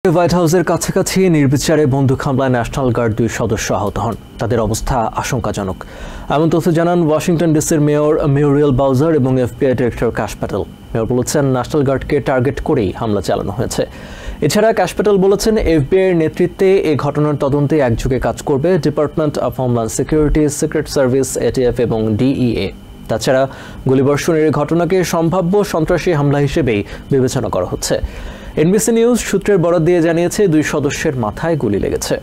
White হাউসের কাছাকাছি নির্বিচারে বন্দুক হামলায় ন্যাশনাল গার্ড 2 সদস্য আহত হন। তাদের অবস্থা আশঙ্কাজনক এমন তথ্য জানান ওয়াশিংটন ডিসির মেয়র মিউরিয়েল বাউজার এবং এফবিআই ডিরেক্টর কাশ প্যাটেল। মেয়র বলেছেন ন্যাশনাল গার্ডকে টার্গেট করেই হামলা চালানো হয়েছে। এছাড়া কাশ প্যাটেল বলেছেন এফবিআইয়ের নেতৃত্বে এই ঘটনার তদন্তে একযোগে কাজ করবে department of homeland security, secret service, ATF এবং ডিইএ। তাছাড়া গুলিবর্ষণের ঘটনাকে সম্ভাব্য সন্ত্রাসী হামলা হিসেবেই বিবেচনা করা হচ্ছে। এনবিসি নিউজ সূত্রের বরাত দিয়ে জানিয়েছে 2 সদস্যের মাথায় গুলি লেগেছে।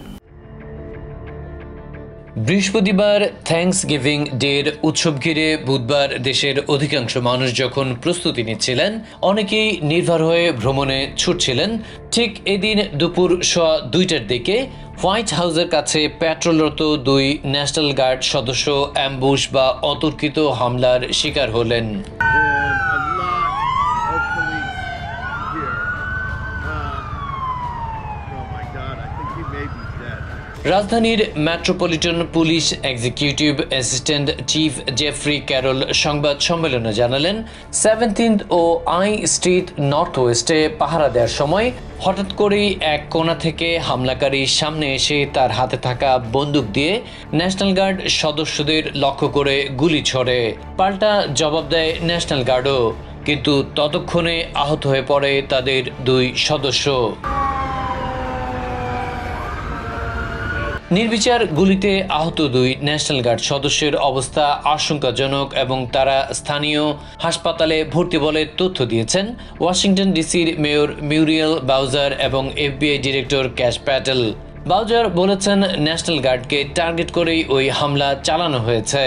বৃহস্পতিবার থ্যাঙ্কসগিভিং ডের উৎসব ঘিরে বুধবার দেশের অধিকাংশ মানুষ যখন প্রস্তুতি নিচ্ছিলেন, অনেকেই নির্ভর হয়ে ভ্রমণে ছুটছিলেন। ঠিক এদিন দুপুর 2টার দিকে হোয়াইট হাউসের কাছে প্যাট্রোলরত 2 ন্যাশনাল গার্ড সদস্য অ্যাম্বুশ বা অতর্কিত হামলার শিকার হলেন। রাজধানীর metropolitan police executive assistant chief Jeffrey Carroll সংবাদ সম্মেলনে জানালেন, 17th ও আই স্ট্রিট নর্থ ওয়েস্টে পাহারা দেওয়ার সময় হঠাৎ করেই এক কোণা থেকে হামলাকারী সামনে এসে তার হাতে থাকা বন্দুক দিয়ে ন্যাশনাল গার্ড সদস্যদের লক্ষ্য করে গুলি ছোড়ে। পাল্টা জবাব দেয় ন্যাশনাল গার্ডও, কিন্তু ততক্ষণে আহত হয়ে পড়ে তাদের 2 সদস্য। নির্বিচার গুলিতে আহত 2 ন্যাশনাল গার্ড সদস্যের অবস্থা আশঙ্কাজনক এবং তারা স্থানীয় হাসপাতালে ভর্তি বলে তথ্য দিয়েছেন ওয়াশিংটন ডিসির মেয়র মিউরিয়েল বাউজার এবং এফবিআই ডিরেক্টর কাশ প্যাটেল। বাউজার বলেছেন, ন্যাশনাল গার্ডকে টার্গেট করেই ওই হামলা চালানো হয়েছে।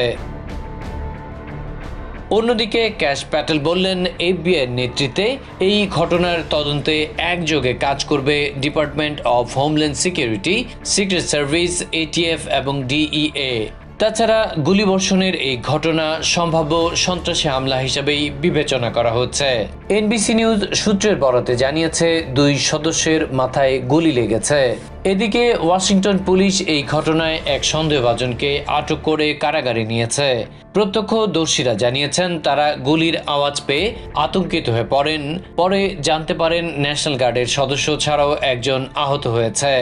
অন্যদিকে কাশ প্যাটেল বললেন, এফবিআইয়ের নেতৃত্বে এই ঘটনার তদন্তে একযোগে কাজ করবে department of homeland security, secret service, ATF এবং ডিইএ। তাছাড়া গুলিবর্ষণের এই ঘটনা সম্ভাব্য সন্ত্রাসী হামলা হিসেবেই বিবেচনা করা হচ্ছে। এনবিসি নিউজ সূত্রের বরাতে জানিয়েছে 2 সদস্যের মাথায় গুলি লেগেছে। এদিকে ওয়াশিংটন পুলিশ এই ঘটনায় এক সন্দেহভাজনকে আটক করে কারাগারে নিয়েছে। প্রত্যক্ষদর্শীরা জানিয়েছেন, তারা গুলির আওয়াজ পেয়ে আতঙ্কিত হয়ে পড়েন। পরে জানতে পারেন ন্যাশনাল গার্ডের সদস্য ছাড়াও একজন আহত হয়েছে।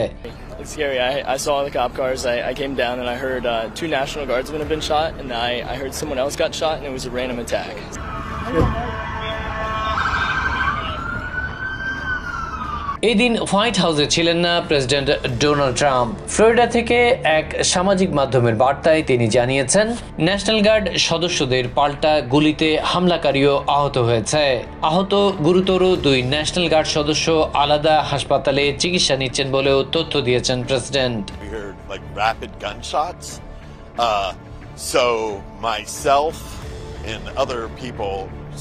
It's scary. I saw the cop cars. I came down and I heard 2 National Guardsmen have been shot, and I heard someone else got shot, and it was a random attack. এই দিন white হাউসে ছিলেন না president Donald Trump. Florida থেকে এক সামাজিক মাধ্যমের বার্তায় তিনি জানিয়েছেন, ন্যাশনাল গার্ড সদস্যদের পাল্টা গুলিতে হামলাকারীও আহত হয়েছে। আহত গুরুতর 2 ন্যাশনাল গার্ড সদস্য আলাদা হাসপাতালে চিকিৎসা নিচ্ছেন বলেও তথ্য দিয়েছেন president. So myself and other people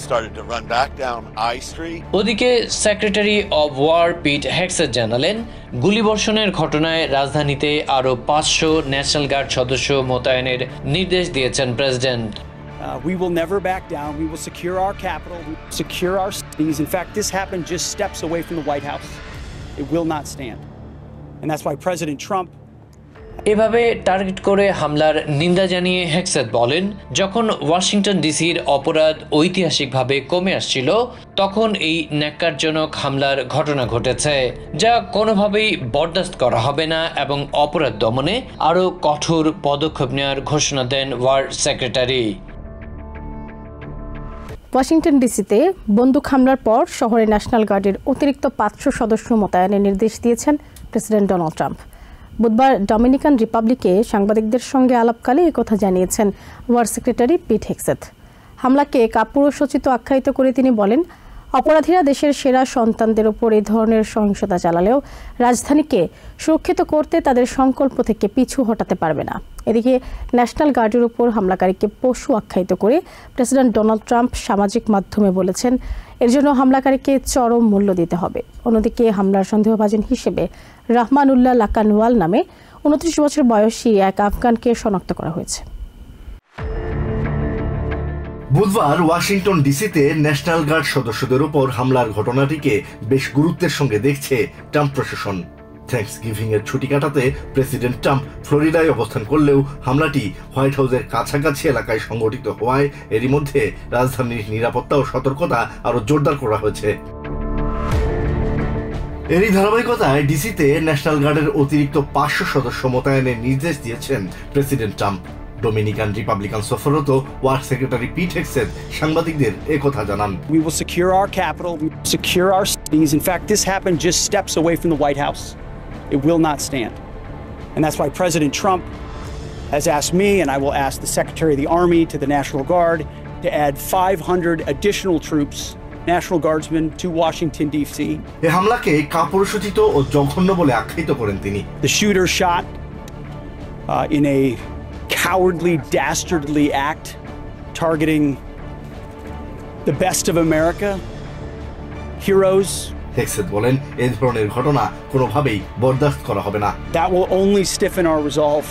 started to run back down I Street. ওদিকে সেক্রেটারি অব ওয়ার পিট হেক্সেট জানালেন, গুলিবর্ষণের ঘটনায় রাজধানীতে আরো 500 ন্যাশনাল গার্ড সদস্য মোতায়েনের নির্দেশ দিয়েছেন president. We will never back down. We will secure our capital, secure our cities. In fact, this happened just steps away from the White House. It will not stand. And that's why President Trump এভাবে target করে হামলার নিন্দা জানিয়ে হেক্সেট বলেন, যখন Washington ডিসির অপরাধ ঐতিহাসিকভাবে কমে আসছিল, তখন এই ন্যাক্কারজনক হামলার ঘটনা ঘটেছে, যা কোনোভাবেই বরদাস্ত করা হবে না এবং অপরাধ দমনে আরও কঠোর পদক্ষেপ নেওয়ার ঘোষণা দেন ওয়ার সেক্রেটারি। ওয়াশিংটন ডিসিতে বন্দুক হামলার পর শহরে ন্যাশনাল গার্ডের অতিরিক্ত 500 সদস্য মোতায়েনের নির্দেশ দিয়েছেন প্রেসিডেন্ট ডোনাল্ড ট্রাম্প। বুধবার ডমিনিকান রিপাবলিকে সাংবাদিকদের সঙ্গে আলাপকালে একথা জানিয়েছেন ওয়ার সেক্রেটারি পিট হেক্সেট। হামলাকে কাপুরুষোচিত আখ্যায়িত করে তিনি বলেন, অপরাধীরা দেশের সেরা সন্তানদের ওপর এই ধরনের সহিংসতা চালালেও রাজধানীকে সুরক্ষিত করতে তাদের সংকল্প থেকে পিছু হটাতে পারবে না। এদিকে ন্যাশনাল গার্ডের উপর হামলাকারীকে পশু আখ্যায়িত করে প্রেসিডেন্ট ডোনাল্ড ট্রাম্প সামাজিক মাধ্যমে বলেছেন, এর জন্য হামলাকারীকে চরম মূল্য দিতে হবে। অন্যদিকে হামলার সন্দেহভাজন হিসেবে রাহমানুল্লাহ লাকানওয়াল নামে 29 বছর বয়সী এক আফগানকে শনাক্ত করা হয়েছে। বুধবার ওয়াশিংটন ডিসিতে ন্যাশনাল গার্ড সদস্যদের উপর হামলার ঘটনাটিকে বেশ গুরুত্বের সঙ্গে দেখছে ট্রাম্প প্রশাসন। থ্যাঙ্কসগিভিং এর ছুটি কাটাতে প্রেসিডেন্ট ট্রাম্প ফ্লোরিডায় অবস্থান করলেও হামলাটি হোয়াইট হাউসের কাছাকাছি এলাকায় সংঘটিত হওয়ায় এরই মধ্যে রাজধানীর নিরাপত্তা ও সতর্কতা আরো জোরদার করা হয়েছে। এরই ধারাবাহিকতায় ডিসিতে ন্যাশনাল গার্ডের অতিরিক্ত 500 সদস্য মোতায়েনের নির্দেশ দিয়েছেন প্রেসিডেন্ট ট্রাম্প। ডোমিনিকান রিপাবলিকান সফররত ওয়ার সেক্রেটারি পিট হেগসেথ সাংবাদিকদের একথা জানান। We will secure our capital, we will secure our cities. In fact, this happened just steps away from the White House. It will not stand. And that's why President Trump has asked me, and I will ask the Secretary of the Army to the National Guard, to add 500 additional troops, National Guardsmen, to Washington, D.C. এই হামলাকে কাপুরুষোচিত ও জঘন্য বলে আখ্যায়িত করেন তিনি। The shooter shot in a cowardly, dastardly act targeting the best of America, heroes. Hegseth বলেন, এই ধরনের ঘটনা কোনোভাবেই বরদাস্ত করা হবে না। That will only stiffen our resolve.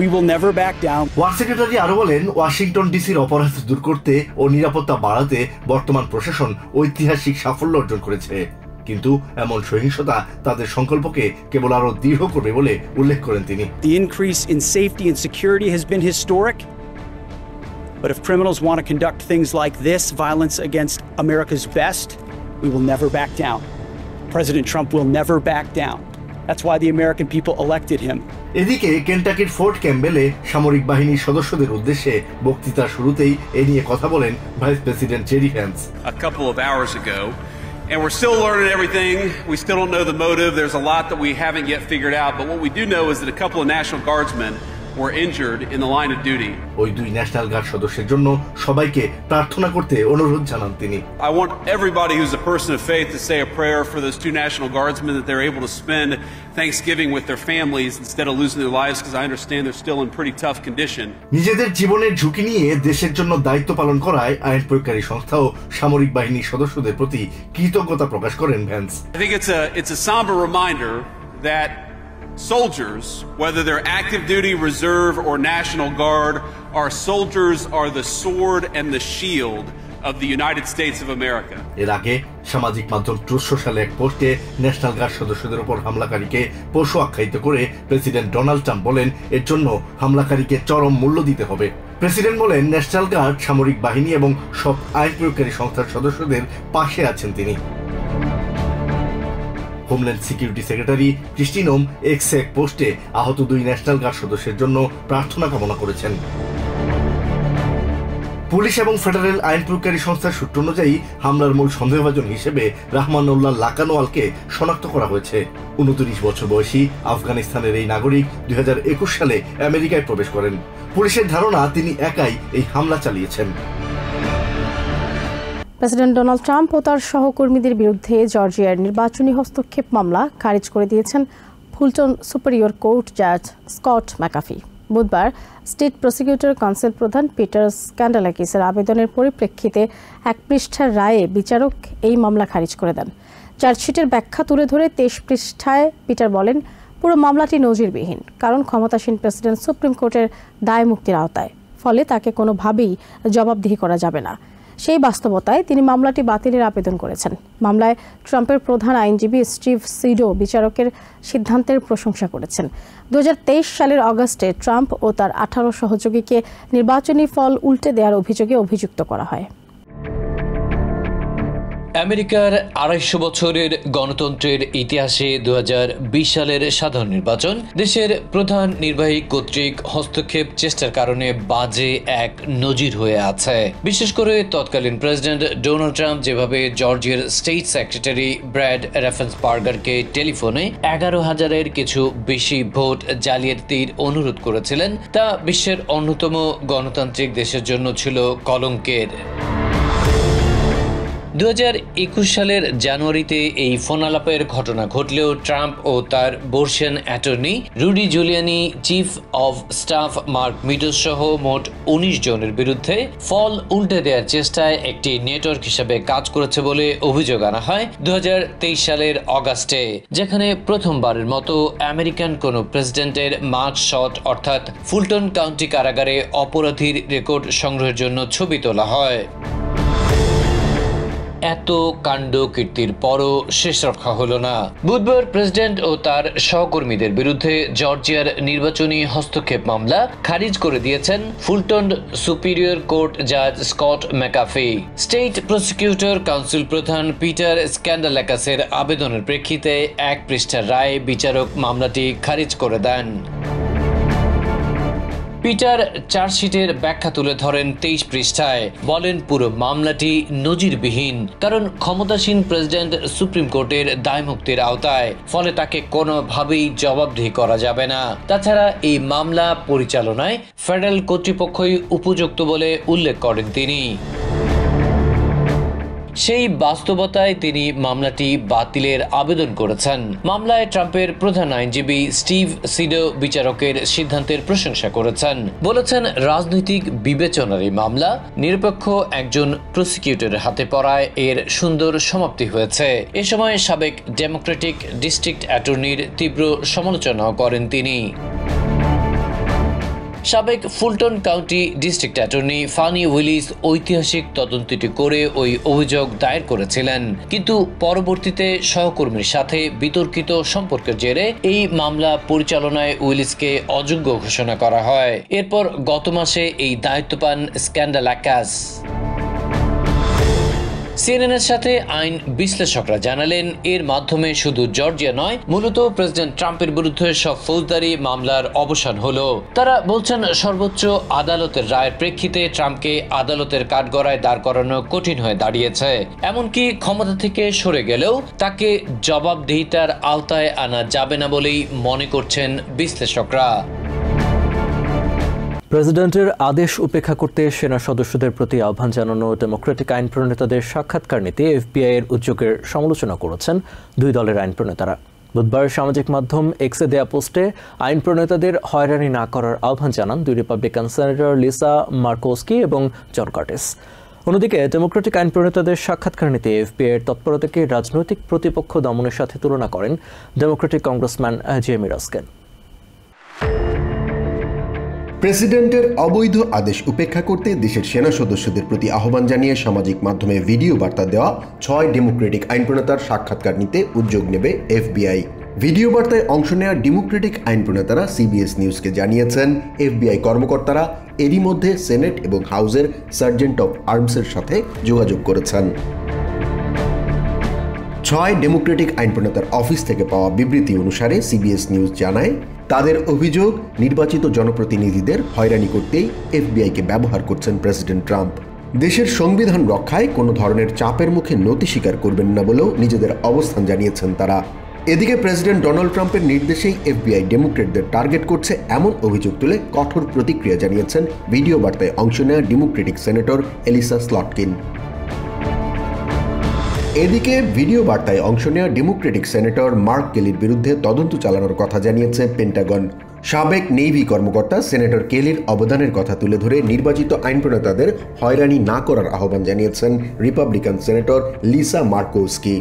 We will never back down. War secretary আরো বলেন, ওয়াশিংটন ডিসির অপরাধ দূর করতে ও নিরাপত্তা বাড়াতে বর্তমান প্রশাসন ঐতিহাসিক সাফল্য অর্জন করেছে, কিন্তু এমন সহিংসতা তাদের সংকল্পকে কেবল আরো দৃঢ় করবে বলে উল্লেখ করেন তিনি। The increase in safety and security has been historic. But if criminals want to conduct things like this, violence against America's best, we will never back down. President Trump will never back down. That's why the American people elected him. এদিকে কেন্টাকির fort ক্যাম্বেলে সামরিক বাহিনীর সদস্যদের উদ্দেশ্যে বক্তৃতার শুরুতেই এ নিয়ে কথা বলেন vice president Jerry Vance. A couple of hours ago, and we're still learning everything. We still don't know the motive. There's a lot that we haven't yet figured out, but what we do know is that a couple of National Guardsmen were injured in the line of duty. ওই দুই national guard সদস্যের জন্য সবাইকে প্রার্থনা করতে অনুরোধ জানান তিনি। I want everybody who's a person of faith to say a prayer for those two National Guardsmen, that they're able to spend Thanksgiving with their families instead of losing their lives, because I understand they're still in pretty tough condition. নিজেদের জীবনের ঝুঁকি নিয়ে দেশের জন্য দায়িত্ব পালন করায় আইন প্রয়োগকারী সংস্থা ও সামরিক বাহিনীর সদস্যদের প্রতি কৃতজ্ঞতা প্রকাশ করেন Vance. I think it's a somber reminder that soldiers, whether they're active duty, reserve, or National Guard, our soldiers are the sword and the shield of the United States of America. এর আগে সামাজিক মাধ্যম truth সোশ্যালে এক পোস্টে national guard সদস্যদের উপর হামলাকারীকে পশু আখ্যায়িত করে প্রেসিডেন্ট ডোনাল্ড ট্রাম্প বলেন, এর জন্য হামলাকারীকে চরম মূল্য দিতে হবে। প্রেসিডেন্ট বলেন, ন্যাশনাল গার্ড, সামরিক বাহিনী এবং সব আইন প্রয়োগকারী সংস্থার সদস্যদের পাশে আছেন তিনি। হোমল্যান্ড সিকিউরিটি সেক্রেটারি ক্রিস্টি নোম এক্সে এক পোস্টে আহত দুই ন্যাশনাল গার্ড সদস্যের জন্য প্রার্থনা কামনা করেছেন। পুলিশ এবং ফেডারেল আইন প্রয়োগকারী সংস্থার সূত্র অনুযায়ী হামলার মূল সন্দেহভাজন হিসেবে রাহমানুল্লাহ লাকানোয়ালকে শনাক্ত করা হয়েছে। 29 বছর বয়সী আফগানিস্তানের এই নাগরিক 2021 সালে আমেরিকায় প্রবেশ করেন। পুলিশের ধারণা তিনি একাই এই হামলা চালিয়েছেন। প্রেসিডেন্ট ডোনাল্ড ট্রাম্প ও তার সহকর্মীদের বিরুদ্ধে জর্জিয়ার নির্বাচনী হস্তক্ষেপ মামলা খারিজ করে দিয়েছেন ফুলটন সুপিরিয়র কোর্ট জাজ স্কট ম্যাকাফি। বুধবার স্টেট প্রসিকিউটর কাউন্সিল প্রধান পিটার স্ক্যান্ডালাকিসের আবেদনের পরিপ্রেক্ষিতে 1 পৃষ্ঠার রায়ে বিচারক এই মামলা খারিজ করে দেন। চার্জশিটের ব্যাখ্যা তুলে ধরে 23 পৃষ্ঠায় পিটার বলেন, পুরো মামলাটি নজিরবিহীন, কারণ ক্ষমতাসীন প্রেসিডেন্ট সুপ্রিম কোর্টের দায় মুক্তির আওতায়, ফলে তাকে কোনোভাবেই জবাবদিহি করা যাবে না। সেই বাস্তবতায় তিনি মামলাটি বাতিলের আবেদন করেছেন। মামলায় ট্রাম্পের প্রধান আইনজীবী স্টিভ সিডো বিচারকের সিদ্ধান্তের প্রশংসা করেছেন। 2023 সালের অগাস্টে ট্রাম্প ও তার 18 সহযোগীকে নির্বাচনী ফল উল্টে দেওয়ার অভিযোগে অভিযুক্ত করা হয়। আমেরিকার 250 বছরের গণতন্ত্রের ইতিহাসে 2020 সালের সাধারণ নির্বাচন দেশের প্রধান নির্বাহী কর্তৃক হস্তক্ষেপ চেষ্টার কারণে বাজে এক নজির হয়ে আছে। বিশেষ করে তৎকালীন প্রেসিডেন্ট ডোনাল্ড ট্রাম্প যেভাবে জর্জিয়ার স্টেট সেক্রেটারি ব্র্যাড রাফেন্সবার্গারকে টেলিফোনে 11,000-এর কিছু বেশি ভোট জালিয়াতির অনুরোধ করেছিলেন, তা বিশ্বের অন্যতম গণতান্ত্রিক দেশের জন্য ছিল কলঙ্কের। 2021 সালের জানুয়ারিতে এই ফোন আলাপের ঘটনা ঘটলেও ট্রাম্প ও তার বর্ষিয়ান attorney Rudy Giuliani, chief of staff Mark Meadows সহ মোট 19 জনের বিরুদ্ধে ফল উল্টে দেওয়ার চেষ্টায় একটি নেটওয়ার্ক হিসেবে কাজ করেছে বলে অভিযোগ আনা হয় 2023 সালের অগাস্টে, যেখানে প্রথমবারের মতো আমেরিকান কোনো প্রেসিডেন্টের মার্ক শট অর্থাৎ ফুলটন কাউন্টি কারাগারে অপরাধীর রেকর্ড সংগ্রহের জন্য ছবি তোলা হয়। এত কাণ্ড কীর্তির পরও শেষ রক্ষা হলো না। বুধবার প্রেসিডেন্ট ও তার সহকর্মীদের বিরুদ্ধে জর্জিয়ার নির্বাচনী হস্তক্ষেপ মামলা খারিজ করে দিয়েছেন ফুলটন সুপিরিয়র কোর্ট জাজ Scott McAfee. State prosecutor council প্রধান পিটার স্ক্যান্ডালাকাসের আবেদনের প্রেক্ষিতে 1 পৃষ্ঠার রায়ে বিচারক মামলাটি খারিজ করে দেন। পিটার চার্জশিটের ব্যাখ্যা তুলে ধরেন 23 পৃষ্ঠায়। বলেন পুরো মামলাটি নজিরবিহীন, কারণ ক্ষমতাসীন প্রেসিডেন্ট সুপ্রিম কোর্টের দায়মুক্তির আওতায়, ফলে তাকে কোনোভাবেই জবাবদিহি করা যাবে না। তাছাড়া এই মামলা পরিচালনায় ফেডারেল কর্তৃপক্ষই উপযুক্ত বলে উল্লেখ করেন তিনি। সেই বাস্তবতায় তিনি মামলাটি বাতিলের আবেদন করেছেন। মামলায় ট্রাম্পের প্রধান আইনজীবী স্টিভ সিডো বিচারকের সিদ্ধান্তের প্রশংসা করেছেন। বলেছেন, রাজনৈতিক বিবেচনার এই মামলা নিরপেক্ষ একজন প্রসিকিউটরের হাতে পড়ায় এর সুন্দর সমাপ্তি হয়েছে। এ সময় সাবেক ডেমোক্রেটিক ডিস্ট্রিক্ট অ্যাটর্নির তীব্র সমালোচনাও করেন তিনি। সাবেক Fulton county district attorney funny Willis ঐতিহাসিক তদন্তটি করে ওই অভিযোগ দায়ের করেছিলেন, কিন্তু পরবর্তীতে সহকর্মীর সাথে বিতর্কিত সম্পর্কের জেরে এই মামলা পরিচালনায় উইলিসকে অযোগ্য ঘোষণা করা হয়। এরপর গত মাসে এই দায়িত্ব পান স্ক্যান্ডালাকাস। সিএনএনের সাথে আইন বিশ্লেষকরা জানালেন, এর মাধ্যমে শুধু জর্জিয়া নয়, মূলত প্রেসিডেন্ট ট্রাম্পের বিরুদ্ধে সব ফৌজদারি মামলার অবসান হলো। তারা বলছেন, সর্বোচ্চ আদালতের রায়ের প্রেক্ষিতে ট্রাম্পকে আদালতের কাঠগড়ায় দাঁড় করানো কঠিন হয়ে দাঁড়িয়েছে। এমনকি ক্ষমতা থেকে সরে গেলেও তাকে জবাবদিহিতার আওতায় আনা যাবে না বলেই মনে করছেন বিশ্লেষকরা। প্রেসিডেন্টের আদেশ উপেক্ষা করতে সেনা সদস্যদের প্রতি আহ্বান জানানো ডেমোক্রেটিক আইন প্রণেতাদের সাক্ষাৎকার নিতে এফবিআই এর উদ্যোগের সমালোচনা করেছেন 2 দলের আইন প্রণেতারা। বুধবার সামাজিক মাধ্যম এক্সে দেয়া পোস্টে আইন প্রণেতাদের হয়রানি না করার আহ্বান জানান 2 রিপাবলিকান সেনেটর লিসা মার্কোস্কি এবং জন কার্টিস। অন্যদিকে ডেমোক্রেটিক আইন প্রণেতাদের সাক্ষাৎকার নিতে এফবিআই এর তৎপরতাকে রাজনৈতিক প্রতিপক্ষ দমনের সাথে তুলনা করেন ডেমোক্রেটিক কংগ্রেসম্যান জেমি রাস্কিন। প্রেসিডেন্টের অবৈধ আদেশ উপেক্ষা করতে দেশের সেনা সদস্যদের প্রতি আহ্বান জানিয়ে সামাজিক মাধ্যমে ভিডিও বার্তা দেওয়া 6 ডেমোক্রেটিক আইন প্রণেতার সাক্ষাৎকার নিতে উদ্যোগ নেবে এফবিআই। ভিডিও বার্তায় অংশ নেওয়া ডেমোক্রেটিক আইন প্রণেতারা সিবিএস নিউজকে জানিয়েছেন, এফবিআই কর্মকর্তারা এরই মধ্যে সেনেট এবং হাউসের সার্জেন্ট অফ আর্মসের সাথে যোগাযোগ করেছেন। 6 ডেমোক্রেটিক আইন প্রণেতার অফিস থেকে পাওয়া বিবৃতি অনুসারে সিবিএস নিউজ জানায়, তাদের অভিযোগ নির্বাচিত জনপ্রতিনিধিদের হয়রানি করতেই এফবিআইকে ব্যবহার করছেন প্রেসিডেন্ট ট্রাম্প। দেশের সংবিধান রক্ষায় কোনো ধরনের চাপের মুখে নতি স্বীকার করবেন না বলেও নিজেদের অবস্থান জানিয়েছেন তারা। এদিকে প্রেসিডেন্ট ডোনাল্ড ট্রাম্পের নির্দেশেই এফবিআই ডেমোক্রেটদের টার্গেট করছে এমন অভিযোগ তুলে কঠোর প্রতিক্রিয়া জানিয়েছেন ভিডিও বার্তায় অংশ নেওয়া ডেমোক্রেটিক সেনেটর এলিসা স্লটকিন। এদিকে ভিডিও বার্তায় অংশ নেওয়া ডেমোক্রেটিক সেনেটর মার্ক কেলির বিরুদ্ধে তদন্ত চালানোর কথা জানিয়েছে পেন্টাগন। সাবেক নেভি কর্মকর্তা সেনেটর কেলির অবদানের কথা তুলে ধরে নির্বাচিত আইন প্রণেতাদের হয়রানি না করার আহ্বান জানিয়েছেন রিপাবলিকান সেনেটর লিসা মার্কোস্কি।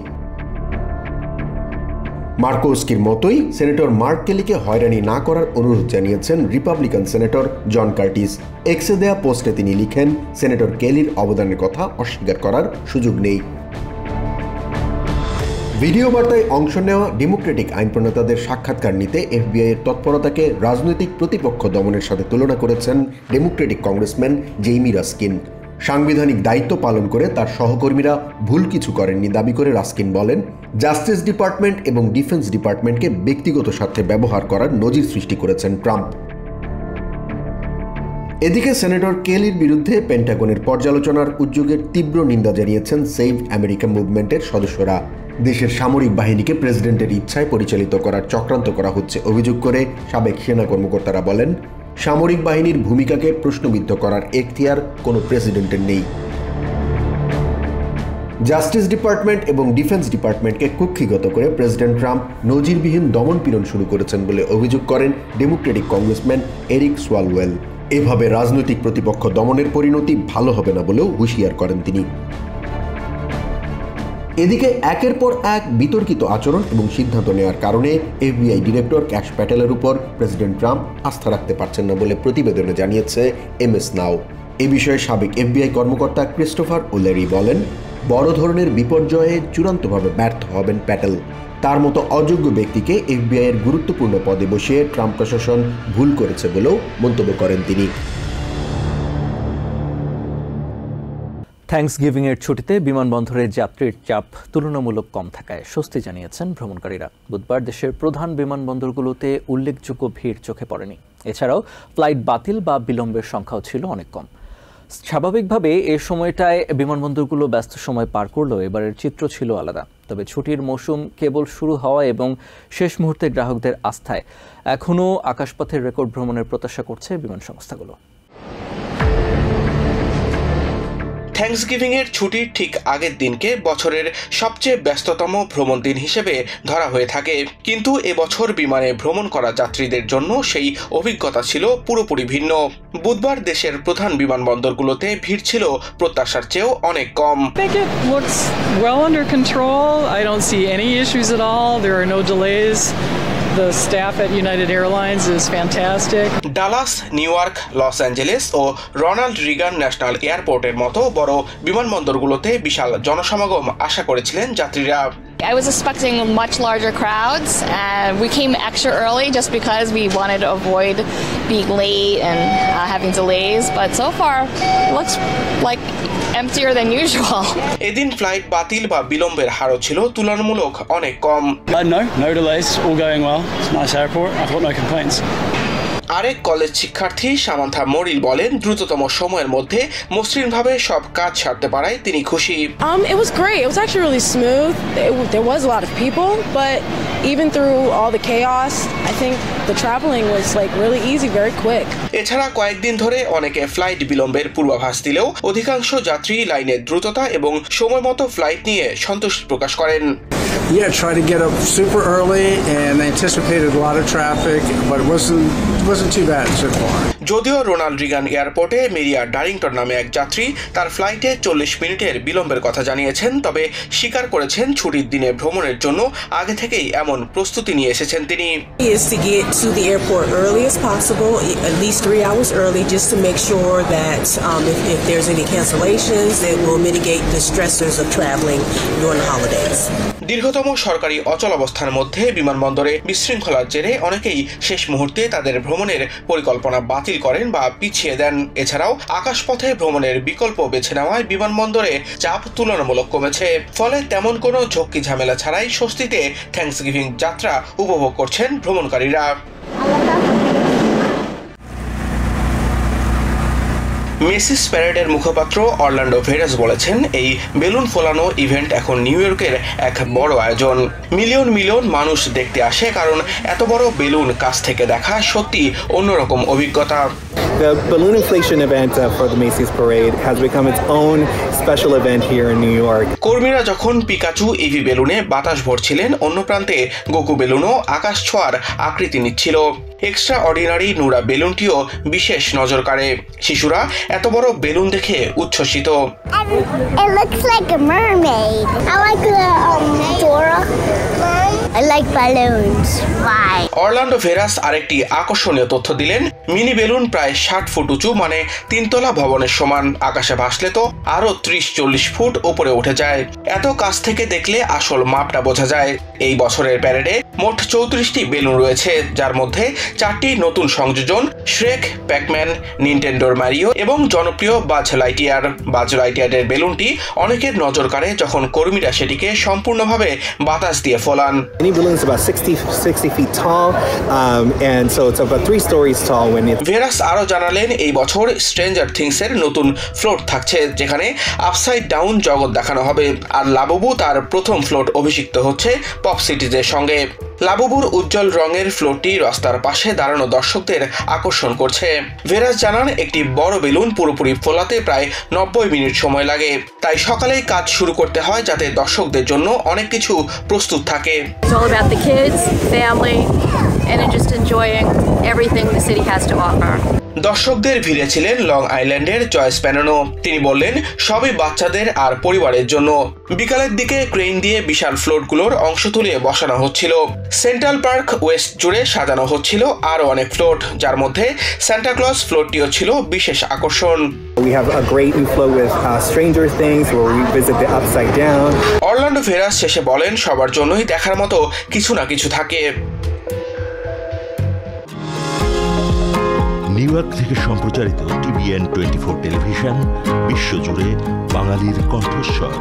মার্কোস্কির মতোই সেনেটর মার্ক কেলিকে হয়রানি না করার অনুরোধ জানিয়েছেন রিপাবলিকান সেনেটর জন কার্টিস। এক্সে দেয়া পোস্টে তিনি লিখেন, সেনেটর কেলির অবদানের কথা অস্বীকার করার সুযোগ নেই। ভিডিও বার্তায় অংশ নেওয়া ডেমোক্রেটিক আইন প্রণেতাদের সাক্ষাৎকার নিতে এফবিআই এর তৎপরতাকে রাজনৈতিক প্রতিপক্ষ দমনের সাথে তুলনা করেছেন ডেমোক্রেটিক কংগ্রেসম্যান জেইমি রাস্কিন। সাংবিধানিক দায়িত্ব পালন করে তার সহকর্মীরা ভুল কিছু করেননি দাবি করে রাস্কিন বলেন, জাস্টিস ডিপার্টমেন্ট এবং ডিফেন্স ডিপার্টমেন্টকে ব্যক্তিগত স্বার্থে ব্যবহার করার নজির সৃষ্টি করেছেন ট্রাম্প। এদিকে সেনেটর কেলির বিরুদ্ধে পেন্টাগনের পর্যালোচনার উদ্যোগের তীব্র নিন্দা জানিয়েছেন সেভ আমেরিকা মুভমেন্টের সদস্যরা। দেশের সামরিক বাহিনীকে প্রেসিডেন্টের ইচ্ছায় পরিচালিত করার চক্রান্ত করা হচ্ছে অভিযোগ করে সাবেক সেনা কর্মকর্তারা বলেন, সামরিক বাহিনীর ভূমিকাকে প্রশ্নবিদ্ধ করার এখতিয়ার কোনো প্রেসিডেন্টের নেই। জাস্টিস ডিপার্টমেন্ট এবং ডিফেন্স ডিপার্টমেন্টকে কুক্ষিগত করে প্রেসিডেন্ট ট্রাম্প নজিরবিহীন দমনপীড়ন শুরু করেছেন বলে অভিযোগ করেন ডেমোক্রেটিক কংগ্রেসম্যান এরিক সোয়ালওয়েল। এভাবে রাজনৈতিক প্রতিপক্ষ দমনের পরিণতি ভালো হবে না বলেও হুঁশিয়ার করেন তিনি। এদিকে একের পর এক বিতর্কিত আচরণ এবং সিদ্ধান্ত নেওয়ার কারণে এফবিআই ডিরেক্টর ক্যাশ প্যাটেলের উপর প্রেসিডেন্ট ট্রাম্প আস্থা রাখতে পারছেন না বলে প্রতিবেদনে জানিয়েছে এমএস নাও। এ বিষয়ে সাবেক এফবিআই কর্মকর্তা ক্রিস্টোফার ওলেরি বলেন, বড় ধরনের বিপর্যয়ে চূড়ান্তভাবে ব্যর্থ হবেন প্যাটেল। তার মতো অযোগ্য ব্যক্তিকে এফবিআই এর গুরুত্বপূর্ণ পদে বসিয়ে ট্রাম্প প্রশাসন ভুল করেছে বলেও মন্তব্য করেন তিনি। থ্যাঙ্কসগিভিং এর ছুটিতে বিমানবন্দরে যাত্রীর চাপ তুলনামূলক কম থাকায় স্বস্তি জানিয়েছেন ভ্রমণকারীরা। বুধবার দেশের প্রধান বিমানবন্দরগুলোতে উল্লেখযোগ্য ভিড় চোখে পড়েনি। এছাড়াও ফ্লাইট বাতিল বা বিলম্বের সংখ্যাও ছিল অনেক কম। স্বাভাবিকভাবে এ সময়টায় বিমানবন্দরগুলো ব্যস্ত সময় পার করলেও এবারের চিত্র ছিল আলাদা। তবে ছুটির মৌসুম কেবল শুরু হওয়া এবং শেষ মুহূর্তে গ্রাহকদের আস্থায় এখনও আকাশপথের রেকর্ড ভ্রমণের প্রত্যাশা করছে বিমান সংস্থাগুলো। থ্যাঙ্কসগিভিং এর ছুটির ঠিক আগের দিনকে বছরের সবচেয়ে ব্যস্ততম ভ্রমণ দিন হিসেবে ধরা হয়ে থাকে, কিন্তু এবছর বিমানে ভ্রমণ করা যাত্রীদের জন্য সেই অভিজ্ঞতা ছিল পুরোপুরি ভিন্ন। বুধবার দেশের প্রধান বিমানবন্দরগুলোতে ভিড় ছিল প্রত্যাশার চেয়েও অনেক কম। The staff at United Airlines is fantastic. Dallas, New York, Los Angeles ও রোনাল্ড রিগান ন্যাশনাল এয়ারপোর্টের মতো বড় বিমানবন্দরগুলোতে বিশাল জনসমাগম আশা করেছিলেন যাত্রীরা। I was expecting much larger crowds, and we came extra early just because we wanted to avoid being late and having delays. But so far, it looks like emptier than usual. এদিন flight বাতিল বা বিলম্বের হারও ছিল তুলনামূলক অনেক কম। No delays, all going well. It's a nice airport. I've got no complaints. আরেক college শিক্ষার্থী Samantha মরিল বলেন, দ্রুততম সময়ের মধ্যে মসৃণভাবে সব কাজ সারতে পারায় তিনি খুশি। It was great. It was actually really smooth. There was a lot of people, but even through all the chaos, I think the traveling was like really easy, very quick. এছাড়া কয়েকদিন ধরে অনেকে ফ্লাইট বিলম্বের পূর্বাভাস দিলেও অধিকাংশ যাত্রী লাইনের দ্রুততা এবং সময়মতো ফ্লাইট নিয়ে সন্তুষ্টি প্রকাশ করেন। Yeah, tried to get up super early and anticipated a lot of traffic, but it wasn't too bad so far. যদিও রোনাল্ড রিগান এয়ারপোর্টে মেরিয়া ডারিংটন নামে এক যাত্রী তার ফ্লাইটে 40 মিনিটের বিলম্বের কথা জানিয়েছেন, তবে স্বীকার করেছেন ছুটির দিনে ভ্রমণের জন্য আগে থেকেই এমন প্রস্তুতি নিয়ে এসেছেন তিনি। Is to get to the airport early as possible, at least 3 hours early, just to make sure that if there's any cancellations, that will mitigate the stressors of traveling during the holidays. দীর্ঘতম সরকারি অচলাবস্থার মধ্যে বিমানবন্দরে বিশৃঙ্খলার জেরে অনেকেই শেষ মুহূর্তে তাদের ভ্রমণের পরিকল্পনা বাতিল করেন বা পিছিয়ে দেন। এছাড়াও আকাশপথে ভ্রমণের বিকল্প বেছে নেওয়ায় বিমানবন্দরে চাপ তুলনামূলক কমেছে, ফলে তেমন কোনো ঝক্কি ঝামেলা ছাড়াই স্বস্তিতে থ্যাঙ্কসগিভিং যাত্রা উপভোগ করছেন ভ্রমণকারীরা। মেসিস প্যারেডের মুখপাত্র অরল্যান্ডো ভেরাস বলেছেন, এই বেলুন ফোলানো ইভেন্ট এখন নিউ ইয়র্কের এক বড় আয়োজন। মিলিয়ন মিলিয়ন মানুষ দেখতে আসে, কারণ এত বড় বেলুন কাছ থেকে দেখা সত্যি অন্যরকম অভিজ্ঞতা। The balloon inflation event for the Macy's Parade has become its own special event here in New York. কর্মীরা যখন পিকাচু ইভি বেলুনে বাতাস ভরছিলেন, অন্য প্রান্তে গোকু বেলুনও আকাশ ছোঁয়ার আকৃতি নিচ্ছিল। এক্সট্রা অর্ডিনারি নুরা বেলুনটিও বিশেষ নজর কাড়ে। শিশুরা এত বড় বেলুন দেখে উচ্ছ্বসিত। It looks like a mermaid. I like the Dora. I like balloons. Why? Orlando Veras আরেকটি আকর্ষণীয় তথ্য দিলেন, মিনি বেলুন প্রায় 60 ফুট উঁচু, মানে 3 তলা ভবনের সমান। আকাশে ভাসলে তো আরো 30-40 ফুট উপরে উঠে যায়। এত কাছ থেকে দেখলে আসল মাপটা বোঝা যায়। এই বছরের প্যারেডে মোট 34টি বেলুন রয়েছে, যার মধ্যে 4টি নতুন সংযোজন, শ্রেক, প্যাকম্যান, নিনটেন্ডোর মারিও এবং জনপ্রিয় বাজ লাইটিয়ার। বাজ লাইটিয়ারের বেলুনটি অনেকের নজর কাড়ে যখন কর্মীরা সেটিকে সম্পূর্ণভাবে বাতাস দিয়ে ফোলান। Any balloon is about 60 feet tall, and so it's about 3 stories tall when it's... ভেরাস আরো জানালেন, এই বছর স্ট্রেঞ্জার থিংস এর নতুন ফ্লোট থাকছে, যেখানে আপসাইড ডাউন জগৎ দেখানো হবে। আর লাবুবু তার প্রথম ফ্লোট অভিষিক্ত হচ্ছে পপ সিটিজের সঙ্গে। লাবুবুর উজ্জ্বল রঙের ফ্লোটটি রাস্তার পাশে দাঁড়ানো দর্শকদের আকর্ষণ করছে। ভেরাস জানান, একটি বড় বেলুন পুরোপুরি ফোলাতে প্রায় 90 মিনিট সময় লাগে, তাই সকালেই কাজ শুরু করতে হয় যাতে দর্শকদের জন্য অনেক কিছু প্রস্তুত থাকে। It's all about the kids, family, and just enjoying everything the city has to offer. দর্শকদের ভিড়ে ছিলেন লং আইল্যান্ডের জয়েস প্যাননো। তিনি বললেন, সবই বাচ্চাদের আর পরিবারের জন্য। বিকালের দিকে ক্রেন দিয়ে বিশাল ফ্লোটগুলোর অংশ তুলে বসানো হচ্ছিল। সেন্ট্রাল পার্ক ওয়েস্ট জুড়ে সাজানো হচ্ছিল আরো অনেক ফ্লোট, যার মধ্যে সান্টা ক্লজ ফ্লোটটিও ছিল বিশেষ আকর্ষণ। We have a great new float with Stranger Things where we visit the Upside Down. Orlando Veras শেষে বলেন, সবার জন্যই দেখার মতো কিছু না কিছু থাকে। নিউ ইয়র্ক থেকে সম্প্রচারিত TVN 24 টেলিভিশন, বিশ্বজুড়ে বাঙালির কণ্ঠস্বর।